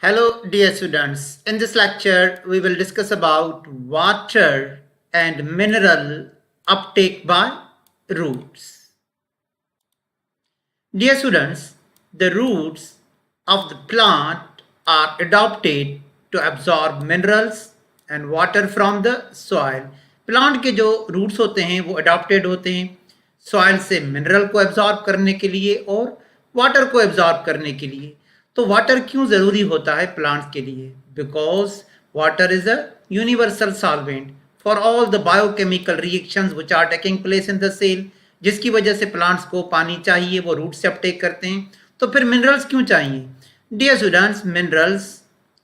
Hello, dear students. In this lecture, we will discuss about water and mineral uptake by roots. Dear students, the roots of the plant are adapted to absorb minerals and water from the soil. Plant के जो roots होते हैं वो adopted होते हैं soil से mineral को absorb करने के लिए और वाटर को एब्जॉर्ब करने के लिए. तो वाटर क्यों ज़रूरी होता है प्लांट्स के लिए? Because water is a universal solvent for all the biochemical reactions which are taking place in the cell, जिसकी वजह से प्लांट्स को पानी चाहिए, वो रूट से अपटेक करते हैं. तो फिर मिनरल्स क्यों चाहिए? Dear students, minerals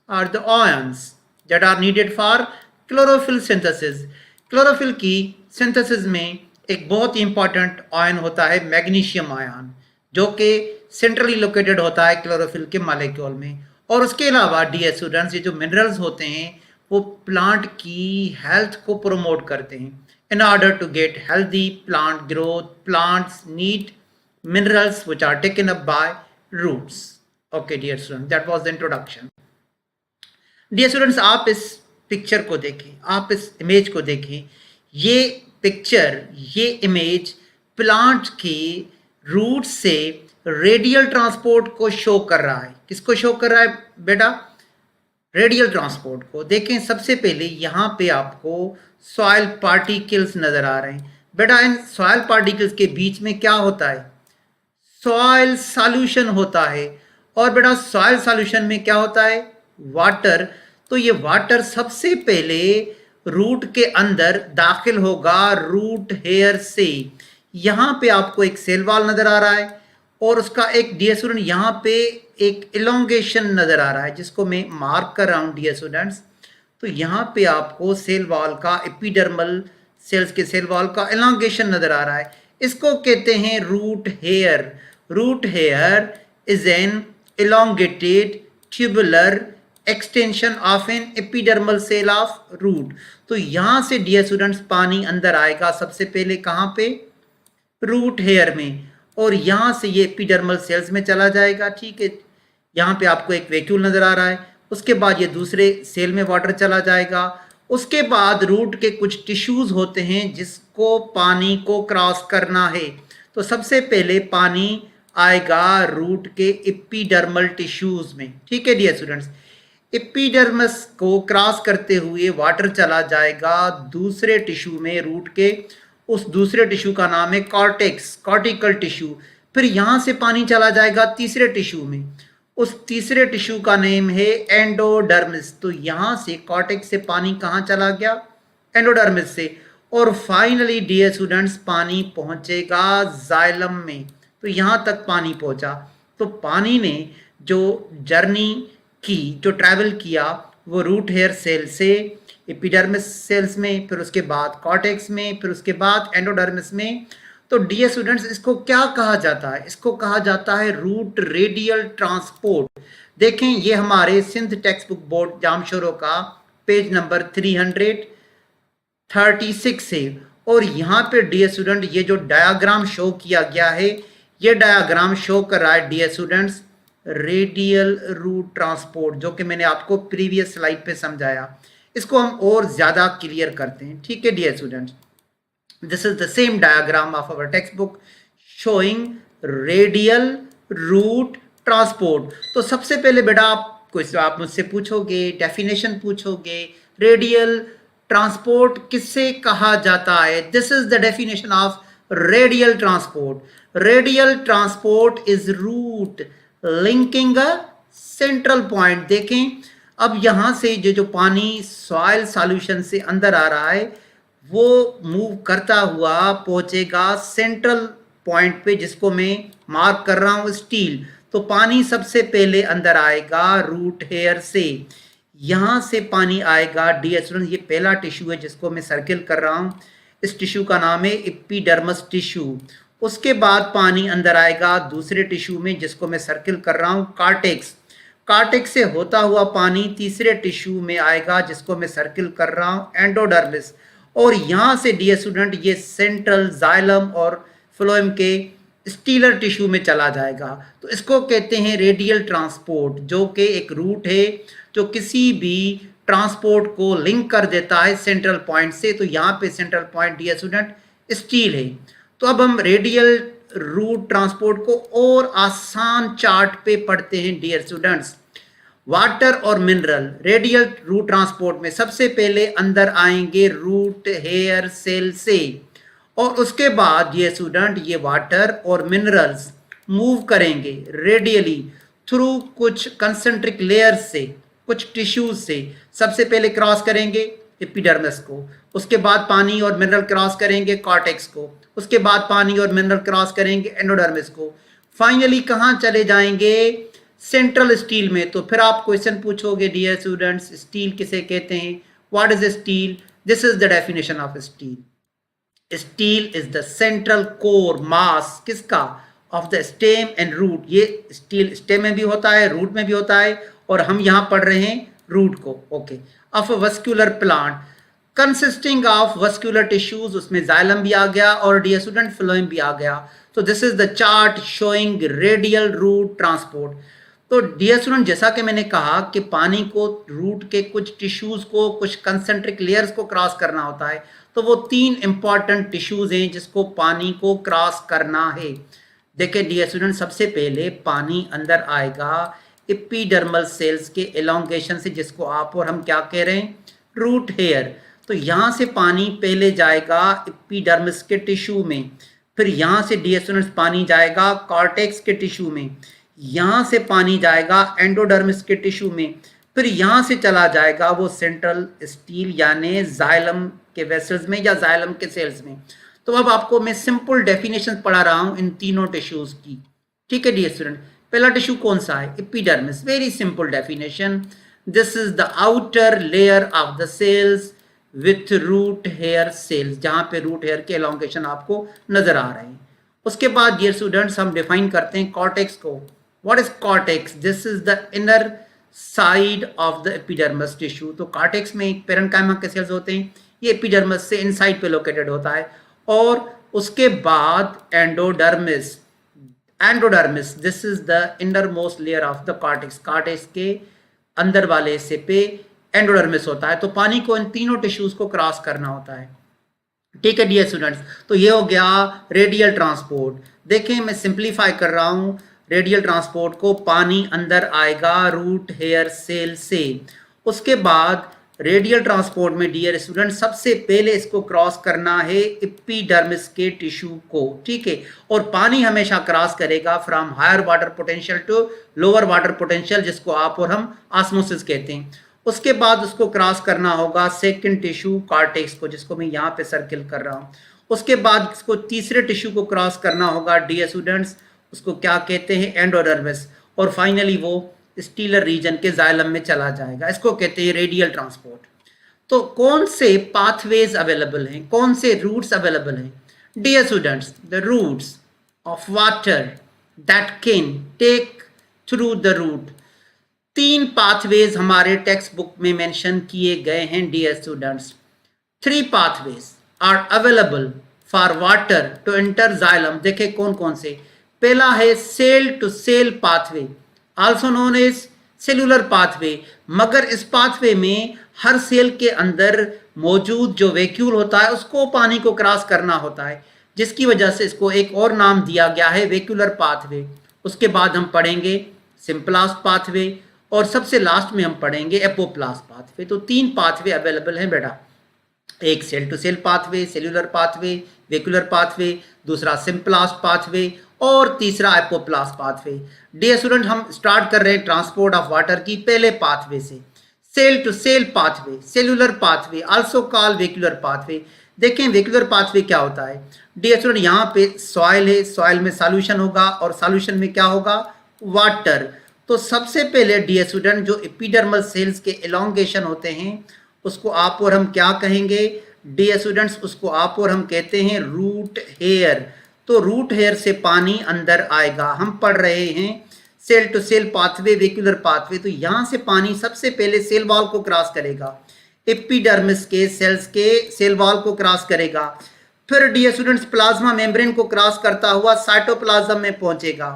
are the ions that are needed for chlorophyll synthesis. Chlorophyll की सिंथेसिस में एक बहुत ही इंपॉर्टेंट आयन होता है मैग्नीशियम आयन, जो कि सेंट्रली लोकेटेड होता है क्लोरोफिल के मॉलिक्यूल में. और उसके अलावा डियर स्टूडेंट्स, ये जो मिनरल्स होते हैं वो प्लांट की हेल्थ को प्रोमोट करते हैं. In order to get healthy plant growth, plants need minerals which are taken up by roots. Okay dear students, that was the introduction. Dear students, आप इस पिक्चर को देखें, आप इस इमेज को देखें. ये पिक्चर, ये इमेज प्लांट की रूट से रेडियल ट्रांसपोर्ट को शो कर रहा है. किसको शो कर रहा है बेटा? रेडियल ट्रांसपोर्ट को. देखें, सबसे पहले यहाँ पे आपको सॉइल पार्टिकल्स नजर आ रहे हैं. बेटा, इन सॉइल पार्टिकल्स के बीच में क्या होता है? सॉइल सॉल्यूशन होता है. और बेटा, सॉइल सॉल्यूशन में क्या होता है? वाटर. तो ये वाटर सबसे पहले रूट के अंदर दाखिल होगा रूट हेयर से. यहाँ पे आपको एक सेल वॉल नजर आ रहा है और उसका एक, डियर स्टूडेंट, यहाँ पे एक इलोंगेशन नजर आ रहा है जिसको मैं मार्क कर रहा हूँ डियर स्टूडेंट्स. तो यहाँ पे आपको सेल वॉल का, एपिडर्मल सेल्स के सेल वॉल का इलोंगेशन नजर आ रहा है. इसको कहते हैं root hair. Root hair is an elongated tubular extension of an epidermal cell of root. तो यहाँ से डियर स्टूडेंट्स पानी अंदर आएगा सबसे पहले कहाँ पे? रूट हेयर में. और यहाँ से ये एपिडर्मल सेल्स में चला जाएगा. ठीक है, यहाँ पे आपको एक वैक्यूल नजर आ रहा है. उसके बाद ये दूसरे सेल में वाटर चला जाएगा. उसके बाद रूट के कुछ टिश्यूज होते हैं जिसको पानी को क्रॉस करना है. तो सबसे पहले पानी आएगा रूट के एपिडर्मल टिश्यूज में. ठीक है डियर स्टूडेंट्स, एपिडर्मस को क्रॉस करते हुए वाटर चला जाएगा दूसरे टिश्यू में रूट के. उस दूसरे टिश्यू का नाम है कॉर्टेक्स, कॉर्टिकल टिश्यू. फिर यहाँ से पानी चला जाएगा तीसरे टिश्यू में. उस तीसरे टिश्यू का नेम है एंडोडर्मिस. तो यहाँ से कॉर्टेक्स से पानी कहाँ चला गया? एंडोडर्मिस से. और फाइनली डियर स्टूडेंट्स, पानी पहुँचेगा जाइलम में. तो यहाँ तक पानी पहुँचा. तो पानी ने जो जर्नी की, जो ट्रैवल किया, वो रूट हेयर सेल से एपिडर्मिस सेल्स में, फिर उसके बाद कॉर्टेक्स में, फिर उसके बाद एंडोडर्मिस में. तो डियर स्टूडेंट्स, इसको क्या कहा जाता है? इसको कहा जाता है रूट रेडियल ट्रांसपोर्ट. देखें, ये हमारे Sindh text book board Jamshoro का पेज नंबर 336 है. और यहाँ पे डियर स्टूडेंट, ये जो डायग्राम शो किया गया है, ये डायग्राम शो कर रहा है dear students radial root transport, जो कि मैंने आपको प्रीवियस स्लाइड पे समझाया. इसको हम और ज़्यादा क्लियर करते हैं. ठीक है dear students, this is the same diagram of our text book showing radial root transport. तो सबसे पहले बेटा आप मुझसे पूछोगे, डेफिनेशन पूछोगे, रेडियल ट्रांसपोर्ट किससे कहा जाता है? This is the definition of radial transport. Radial transport is root linking a central point. देखें, अब यहाँ से जो पानी सॉइल सॉल्यूशन से अंदर आ रहा है वो मूव करता हुआ पहुँचेगा सेंट्रल पॉइंट पे, जिसको मैं मार्क कर रहा हूँ स्टील. तो पानी सबसे पहले अंदर आएगा रूट हेयर से. यहाँ से पानी आएगा डियर स्टूडेंट्स, ये पहला टिश्यू है जिसको मैं सर्किल कर रहा हूँ. इस टिश्यू का नाम है एपिडर्मस टिश्यू. उसके बाद पानी अंदर आएगा दूसरे टिश्यू में जिसको मैं सर्किल कर रहा हूँ कॉर्टेक्स. कॉर्टेक्स से होता हुआ पानी तीसरे टिश्यू में आएगा जिसको मैं सर्किल कर रहा हूँ एंडोडर्मिस. और यहाँ से डियर स्टूडेंट ये सेंट्रल जाइलम और फ्लोएम के स्टीलर टिश्यू में चला जाएगा। तो इसको कहते हैं रेडियल ट्रांसपोर्ट, जो कि एक रूट है जो किसी भी ट्रांसपोर्ट को लिंक कर देता है सेंट्रल पॉइंट से। तो यहाँ पे central point dear student still है। तो अब हम रेडियल रूट ट्रांसपोर्ट को और आसान चार्ट पे पढ़ते हैं डियर स्टूडेंट्स। वाटर और मिनरल रेडियल रूट ट्रांसपोर्ट में सबसे पहले अंदर आएंगे रूट हेयर सेल से, और उसके बाद ये स्टूडेंट ये वाटर और मिनरल्स मूव करेंगे रेडियली थ्रू कुछ कंसेंट्रिक लेयर्स से, कुछ टिश्यूज से। सबसे पहले क्रॉस करेंगे एपिडर्मिस को, उसके बाद पानी और मिनरल क्रॉस करेंगे कॉर्टेक्स को, उसके बाद पानी और मिनरल क्रॉस करेंगे एंडोडर्मिस को। फाइनली कहाँ चले जाएंगे? सेंट्रल स्टील में। तो फिर आप क्वेश्चन पूछोगे डियर स्टूडेंट्स, स्टील किसे कहते हैं? What is stele? This is the definition of stele. Stele is the central core mass किसका? Of the stem and root. ये स्टील स्टेम में भी होता है, रूट में भी होता है, और हम यहाँ पढ़ रहे हैं रूट को। Okay, of a vascular plant consisting of vascular tissues, उसमें जाइलम भी आ गया और डियर स्टूडेंट फ्लोएम भी आ गया। तो this is the chart showing radial root transport. तो डियर स्टूडेंट, जैसा कि मैंने कहा कि पानी को रूट के कुछ टिश्यूज को, कुछ कंसेंट्रिक लेयर्स को क्रॉस करना होता है। तो वो 3 इंपॉर्टेंट टिश्यूज हैं जिसको पानी को क्रॉस करना है। देखिए डियर स्टूडेंट, सबसे पहले पानी अंदर आएगा एपिडर्मल सेल्स के एलोंगेशन से, जिसको आप और हम क्या कह रहे हैं? Root hair. तो यहाँ से पानी पहले जाएगा एपिडर्मिस के टिश्यू में, फिर यहाँ से डियर स्टूडेंट्स पानी जाएगा कॉर्टेक्स के टिश्यू में, यहाँ से पानी जाएगा एंडोडर्मिस के टिश्यू में, फिर यहाँ से चला जाएगा वो सेंट्रल स्टील यानी जाइलम के वेसल्स में या जाइलम के सेल्स में। तो अब आपको मैं सिंपल डेफिनेशन पढ़ा रहा हूँ इन तीनों टिश्यूज की। ठीक है डियर स्टूडेंट, पहला टिश्यू कौन सा है? Epidermis. Very simple definition, this is the outer layer of the cells with root hair cells, जहाँ पे रूट हेयर के एलोंगेशन आपको नजर आ रहे हैं। उसके बाद डियर स्टूडेंट्स हम डिफाइन करते हैं कॉर्टेक्स को। What is cortex? This is the inner side of the epidermis tissue. तो कॉर्टेक्स में एक पेरेन्काइमा के सेल्स होते हैं, ये एपिडर्मस से इनसाइड पे लोकेटेड होता है। और उसके बाद endodermis, endodermis this is the inner most layer of the cortex. Cortex के अंदर वाले हिस्से पे एंडोडर्मिस होता है। तो पानी को इन तीनों टिश्यूज को क्रॉस करना होता है। ठीक है डियर स्टूडेंट्स, तो ये हो गया रेडियल ट्रांसपोर्ट। देखें मैं सिंप्लीफाई कर रहा हूँ रेडियल ट्रांसपोर्ट को। पानी अंदर आएगा रूट हेयर सेल से, उसके बाद रेडियल ट्रांसपोर्ट में डियर स्टूडेंट सबसे पहले इसको क्रॉस करना है एपिडर्मिस के टिश्यू को। ठीक है, और पानी हमेशा क्रॉस करेगा from higher water potential to lower water potential, जिसको आप और हम ऑस्मोसिस कहते हैं। उसके बाद उसको क्रॉस करना होगा सेकंड टिश्यू कॉर्टेक्स को, जिसको मैं यहाँ पे सर्किल कर रहा हूँ। उसके बाद इसको तीसरे टिश्यू को क्रॉस करना होगा डियर स्टूडेंट्स, उसको क्या कहते हैं? एंडोडर्मिस। और फाइनली वो स्टीलर रीजन के जाइलम में चला जाएगा। इसको कहते हैं रेडियल ट्रांसपोर्ट। तो कौन से पाथवेज अवेलेबल हैं, कौन से रूट्स अवेलेबल हैं? Dear students, the routes of water that can take through the root. 3 pathways हमारे टेक्स्ट बुक में मेंशन किए गए हैं dear students. 3 pathways are available for water to enter xylem। देखें कौन कौन से। पहला है cell to cell pathway, also known as cellular pathway. मगर इस पाथवे में हर सेल के अंदर मौजूद जो वैक्यूल होता है उसको पानी को क्रॉस करना होता है, जिसकी वजह से इसको एक और नाम दिया गया है वैक्यूलर पाथवे। उसके बाद हम पढ़ेंगे सिंपलास्ट पाथवे, और सबसे लास्ट में हम पढ़ेंगे एपोप्लास्ट पाथवे। तो 3 पाथवे अवेलेबल हैं बेटा, एक cell to cell pathway, cellular pathway, vacuolar pathway, दूसरा सिंपलास्ट पाथवे और तीसरा एपोप्लास्ट पाथवे। डियर स्टूडेंट, हम स्टार्ट कर रहे हैं ट्रांसपोर्ट ऑफ वाटर की पहले पाथवे से, cell to cell pathway, cellular pathway, also called vacuolar pathway. देखें वेक्यूलर पाथवे क्या होता है डियर स्टूडेंट। यहाँ पे सॉइल है, सॉइल में सॉल्यूशन होगा और सॉल्यूशन में क्या होगा? वाटर। तो सबसे पहले डियर स्टूडेंट जो एपिडर्मल सेल्स के एलोंगेशन होते हैं उसको आप और हम क्या कहेंगे डियर स्टूडेंट्स? उसको आप और हम कहते हैं रूट हेयर। तो रूट हेयर से पानी अंदर आएगा। हम पढ़ रहे हैं cell to cell pathway, vacuolar pathway. तो यहाँ से पानी सबसे पहले सेल वॉल को क्रॉस करेगा, एपिडर्मिस के सेल्स के सेल वॉल को क्रॉस करेगा, फिर डियर स्टूडेंट्स प्लाज्मा मेम्ब्रेन को क्रॉस करता हुआ साइटोप्लाज्म में पहुंचेगा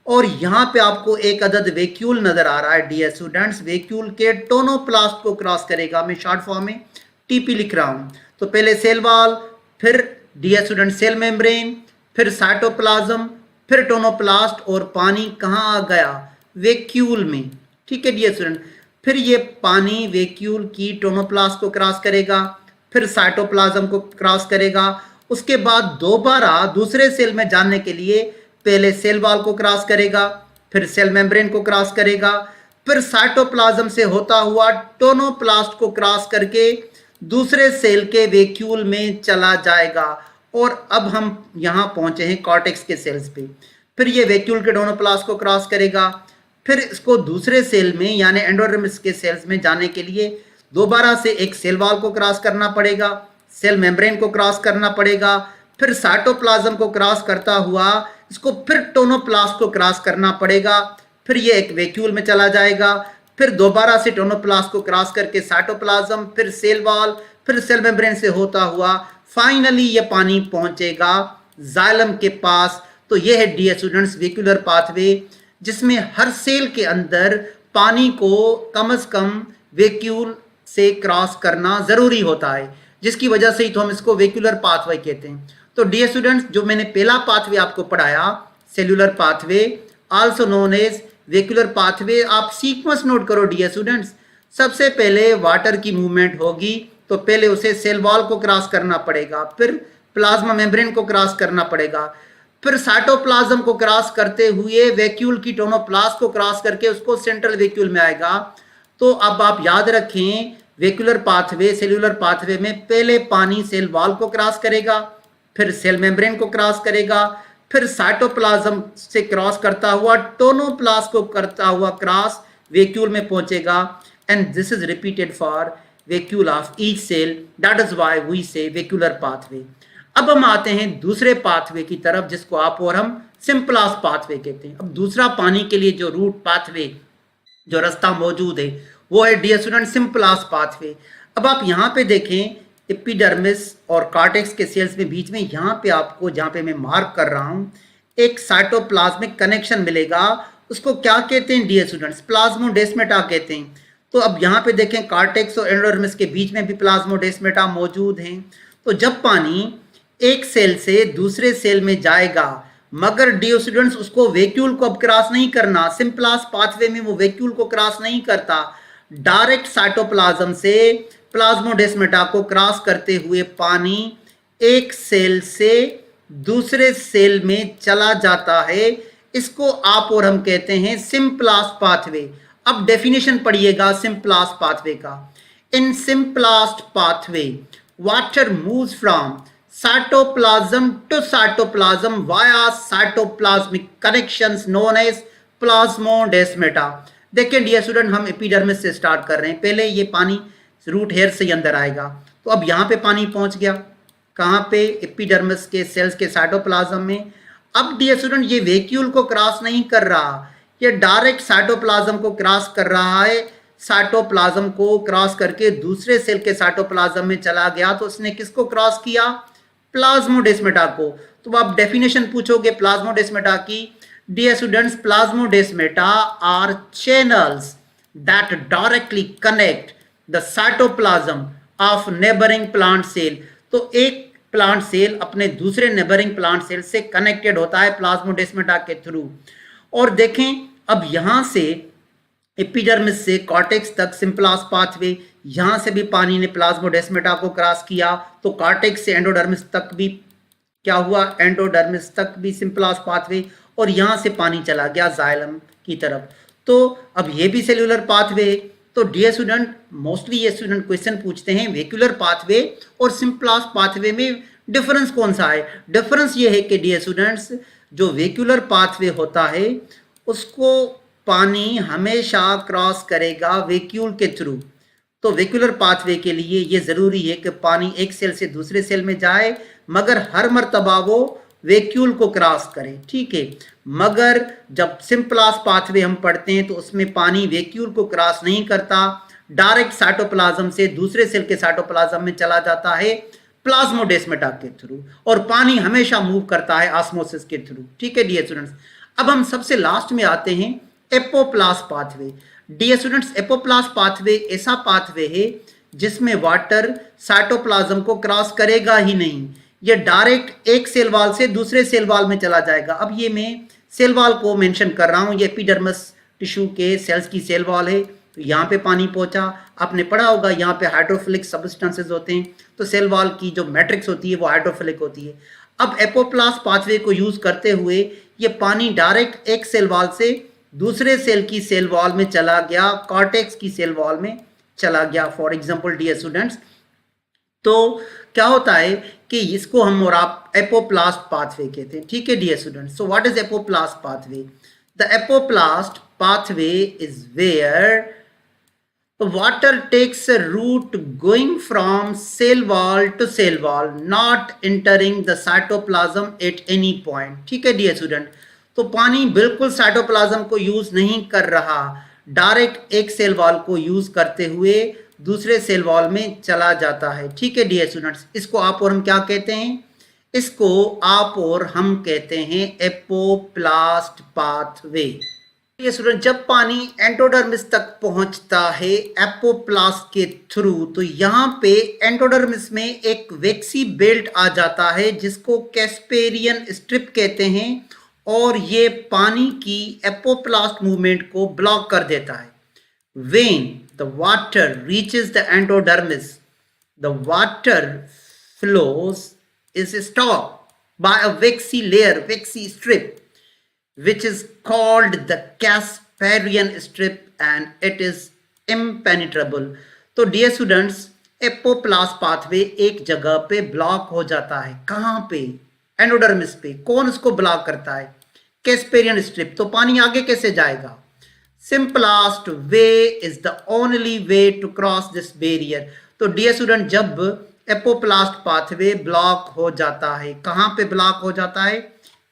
और यहाँ पे आपको एक अदद वैक्यूल नजर आ रहा है डियर स्टूडेंट्स, वैक्यूल के टोनोप्लास्ट को क्रॉस करेगा। मैं शॉर्ट फॉर्म में टीपी लिख रहा हूँ। तो पहले सेल वॉल, फिर डियर स्टूडेंट सेल मेम्ब्रेन, फिर साइटोप्लाज्म, फिर टोनोप्लास्ट और पानी कहाँ आ गया, वैक्यूल में। ठीक है डियर स्टूडेंट, फिर ये पानी वैक्यूल की टोनोप्लास्ट को क्रॉस करेगा, फिर साइटोप्लाज्म को क्रॉस करेगा। उसके बाद दोबारा दूसरे सेल में जाने के लिए पहले सेल वॉल को क्रॉस करेगा, फिर सेल मेम्ब्रेन को क्रॉस करेगा, फिर साइटोप्लाज्म से होता हुआ टोनोप्लास्ट को क्रॉस करके दूसरे सेल के वैक्यूल में चला जाएगा। और अब हम यहाँ पहुंचे हैं कॉर्टेक्स के सेल्स पे। फिर ये वैक्यूल के टोनोप्लास्ट को क्रॉस करेगा, फिर इसको दूसरे सेल में यानी एंडोडर्मिस के सेल्स में जाने के लिए दोबारा से एक सेल वॉल को क्रॉस करना पड़ेगा, सेल मेम्ब्रेन को क्रॉस करना पड़ेगा, फिर साइटोप्लाज्म को क्रॉस करता हुआ इसको फिर टोनोप्लास्ट को क्रॉस करना पड़ेगा, फिर ये एक वैक्यूल में चला जाएगा, फिर दोबारा से टोनोप्लास्ट को क्रॉस करके साइटोप्लाज्म, फिर सेल वॉल, फिर सेल मेम्ब्रेन से होता हुआ फाइनली ये पानी पहुंचेगा जाइलम के पास। तो ये है डियर स्टूडेंट्स वैक्यूलर पाथवे, जिसमें हर सेल के अंदर पानी को कम से कम वैक्यूल से क्रॉस करना जरूरी होता है, जिसकी वजह से ही तो हम इसको वैक्यूलर पाथवे कहते हैं। तो डियर स्टूडेंट्स, जो मैंने पहला पाथवे आपको पढ़ाया cellular pathway also known as vacuolar pathway, आप सीक्वेंस नोट करो डियर स्टूडेंट्स। सबसे पहले वाटर की मूवमेंट होगी तो पहले उसे सेल वॉल को क्रॉस करना पड़ेगा, फिर प्लाज्मा मेम्ब्रेन को क्रॉस करना पड़ेगा, फिर साइटोप्लाज्म को क्रॉस करते हुए वैक्यूल की टोनोप्लास्ट को क्रॉस करके उसको सेंट्रल वैक्यूल में आएगा। तो अब आप याद रखें वैक्यूलर पाथवे सेल्यूलर पाथवे में पहले पानी सेल वॉल को क्रॉस करेगा, फिर सेल मेम्ब्रेन को क्रॉस करेगा, फिर साइटोप्लाज्म से क्रॉस करता हुआ टोनोप्लास्ट को करता हुआ क्रॉस वैक्यूल में पहुंचेगा। And this is repeated for vacuole of each cell, that is why we say vacuolar pathway. अब हम आते हैं दूसरे पाथवे की तरफ, जिसको आप और हम सिंपलास्ट पाथवे कहते हैं। अब दूसरा पानी के लिए जो रूट पाथवे जो रास्ता मौजूद है वो है डियर स्टूडेंट सिंपलास्ट पाथवे। अब आप यहाँ पे देखें एपिडर्मिस और कॉर्टेक्स के सेल्स में बीच में यहाँ पे आपको, जहाँ पे मैं मार्क कर रहा हूँ, एक साइटोप्लाज्मिक कनेक्शन मिलेगा। उसको क्या कहते हैं डियर स्टूडेंट्स, प्लाज्मोडेस्मेटा कहते हैं। तो अब यहाँ पे देखें कॉर्टेक्स और एंडोडर्मिस के बीच में भी प्लाज्मोडेस्मेटा मौजूद हैं। तो जब पानी एक सेल से दूसरे सेल में जाएगा, मगर डियर स्टूडेंट्स उसको वैक्यूल को अब क्रॉस नहीं करना, सिंपलास्ट पाथवे में वो वैक्यूल को क्रॉस नहीं करता, डायरेक्ट साइटोप्लाज्म से प्लाज्मोडेस्मेटा को क्रॉस करते हुए पानी एक सेल से दूसरे सेल में चला जाता है। इसको आप और हम कहते हैं सिंपलास्ट पाथवे। अब डेफिनेशन पढ़िएगा सिंपलास्ट पाथवे का। In symplast pathway water moves from cytoplasm to cytoplasm via cytoplasmic connections known as plasmodesmata। देखिए डियर स्टूडेंट, हम एपिडर्मिस से स्टार्ट कर रहे हैं। पहले ये पानी रूट हेयर से ही अंदर आएगा, तो अब यहाँ पे पानी पहुँच गया कहाँ पे, एपिडर्मिस के सेल्स के साइटोप्लाज्म में। अब डियर स्टूडेंट ये वैक्यूल को क्रॉस नहीं कर रहा, ये डायरेक्ट साइटोप्लाज्म को क्रॉस कर रहा है। साइटोप्लाज्म को क्रॉस करके दूसरे सेल के साइटोप्लाज्म में चला गया। तो उसने किसको क्रॉस किया, प्लाज्मोडेस्मेटा को। तो आप डेफिनेशन पूछोगे प्लाज्मोडेस्मेटा की, dear students plasmodesmata are channels that directly connect the cytoplasm of neighbouring plant cell. तो एक प्लांट सेल अपने दूसरे नेबरिंग प्लांट सेल से कनेक्टेड होता है प्लाज्मोडेस्मेटा के थ्रू। और देखें अब यहां से एपिडर्मिस से कॉर्टेक्स तक सिंपलास्ट पाथवे, यहाँ से भी पानी ने प्लाज्मोडेस्मेटा को क्रॉस किया, तो कॉर्टेक्स से एंडोडर्मिस तक भी क्या हुआ, एंडोडर्मिस तक भी सिंपलास्ट पाथवे, और यहाँ से पानी चला गया जाइलम की तरफ। तो अब ये भी सेल्यूलर पाथवे। तो डियर स्टूडेंट, मोस्टली ये स्टूडेंट क्वेश्चन पूछते हैं वैक्यूलर पाथवे और सिंपलास्ट पाथवे में डिफरेंस कौन सा है। डिफरेंस ये है कि डियर स्टूडेंट्स जो वैक्यूलर पाथवे होता है उसको पानी हमेशा क्रॉस करेगा वैक्यूल के थ्रू। तो वैक्यूलर पाथवे के लिए ये जरूरी है कि पानी एक सेल से दूसरे सेल में जाए, मगर हर मर्तबा वो वैक्यूल को क्रॉस करे, ठीक है। मगर जब सिंपलास्ट पाथवे हम पढ़ते हैं तो उसमें पानी वैक्यूल को क्रॉस नहीं करता, डायरेक्ट साइटोप्लाज्म से दूसरे सेल के साइटोप्लाज्म में चला जाता है प्लाज्मोडेस्माटा के थ्रू, और पानी हमेशा मूव करता है ऑस्मोसिस के थ्रू। ठीक है डियर स्टूडेंट्स, अब हम सबसे लास्ट में आते हैं apoplast pathway. Dear students, apoplast pathway ऐसा पाथवे है जिसमें वाटर साइटोप्लाज्म को क्रॉस करेगा ही नहीं, ये डायरेक्ट एक सेल वॉल से दूसरे सेल वॉल में चला जाएगा। अब ये मैं सेल वॉल को मेंशन कर रहा हूँ, ये एपिडर्मस टिश्यू के सेल्स की सेल वॉल है, तो यहाँ पे पानी पहुंचा। आपने पढ़ा होगा यहाँ पे हाइड्रोफिलिक सब्सटेंसेस होते हैं, तो सेल वॉल की जो मैट्रिक्स होती है वो हाइड्रोफिलिक होती है। अब एपोप्लास्ट पाथवे को यूज करते हुए ये पानी डायरेक्ट एक सेल वॉल से दूसरे सेल की सेल वॉल में चला गया, कॉर्टेक्स की सेल वॉल में चला गया। फॉर एग्जाम्पल डियर स्टूडेंट्स, तो क्या होता है कि इसको हम और आप एपोप्लास्ट पाथवे कहते हैं। ठीक है dear students, so what is apoplast pathway? The apoplast pathway is where the water takes a route going from cell wall to cell wall, not entering the cytoplasm at any point. ठीक है dear student, तो पानी बिल्कुल cytoplasm को use नहीं कर रहा, direct एक सेल वॉल को यूज करते हुए दूसरे सेल वॉल में चला जाता है। ठीक है डियर स्टूडेंट्स, इसको आप और हम क्या कहते हैं? इसको आप और हम कहते हैं एपोप्लास्ट पाथवे। ये स्टूडेंट, जब पानी एंडोडर्मिस तक पहुंचता है एपोप्लास्ट के थ्रू, तो यहाँ पे एंडोडर्मिस में एक वेक्सी बेल्ट आ जाता है जिसको कैस्पेरियन स्ट्रिप कहते हैं, और ये पानी की एपोप्लास्ट मूवमेंट को ब्लॉक कर देता है। When the water reaches the endodermis, the water flows is stopped by a waxy layer, waxy strip, which is called the Casparian strip, and it is impenetrable. तो डियर स्टूडेंट्स, एपोप्लास्ट पाथवे एक जगह पे block हो जाता है। कहाँ पे? Endodermis पे। कौन उसको ब्लॉक करता है? Casparian strip. तो पानी आगे कैसे जाएगा? Simplest way is the only way to cross this barrier. तो डियर स्टूडेंट, जब एपोप्लास्ट पाथवे ब्लॉक हो जाता है, कहाँ पे ब्लॉक हो जाता है?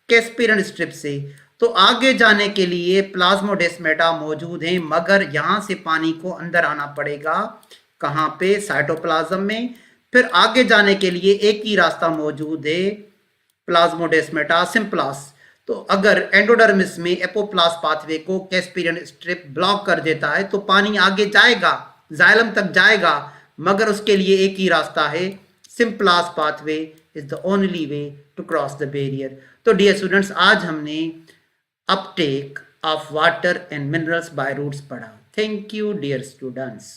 कैस्पेरियन स्ट्रिप से। तो आगे जाने के लिए प्लाज्मोडेस्माटा मौजूद हैं, मगर यहाँ से पानी को अंदर आना पड़ेगा। कहाँ पे? साइटोप्लाज्म में। फिर आगे जाने के लिए एक ही रास्ता मौजूद है, प्लाज्मोडेस्माटा सिम्प्लास। तो अगर एंडोडर्मिस में एपोप्लास्ट पाथवे को कैस्पेरियन स्ट्रिप ब्लॉक कर देता है तो पानी आगे जाएगा, जाइलम तक जाएगा, मगर उसके लिए एक ही रास्ता है, symplast pathway is the only way to cross the barrier. तो डियर स्टूडेंट्स, आज हमने uptake of water and minerals by roots पढ़ा। Thank you dear students.